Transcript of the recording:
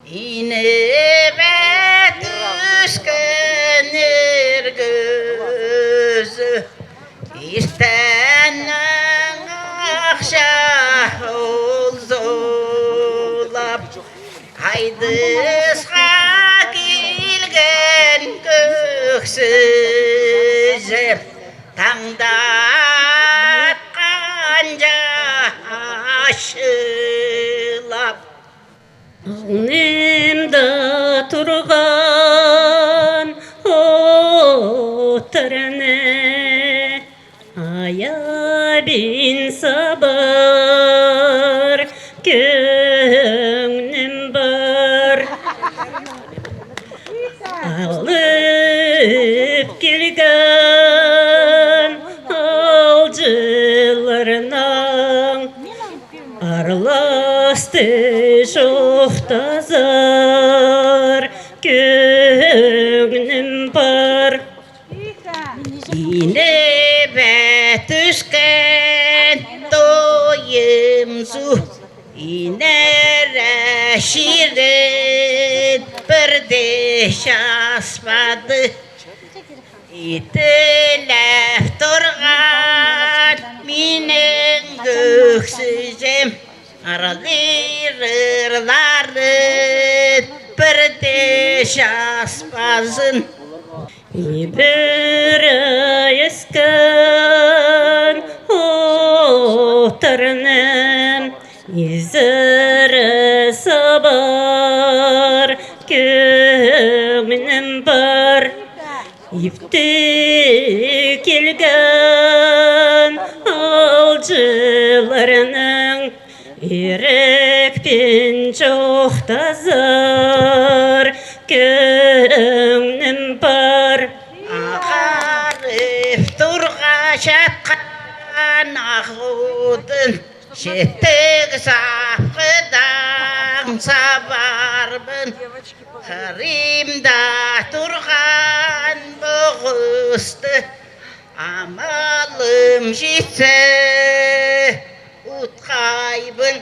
инебе түскен ергізі иртәннің ақша ұлзулап Айтысқа келген көксізі таңдатқан жашылап Немді тұрған отырыны аябин сабыр көңнім бар алып келген алжыларынан араласты жоқтазар көңнім бар инебе түскен тойымсу инәрі ширет бірде шаспады итіліп тұрған менің көксізім аралырлары бірде шаспасын бір ескен отырным езірі сабар көңнім бар ифті келген алжыларының ерекпен жоқтазар көңнім бар ағарып тұрға жатқан ақудың шеттік сапқыдан сабарбын қыримда тұрған бұғысты амалым жетсе ұтқайбын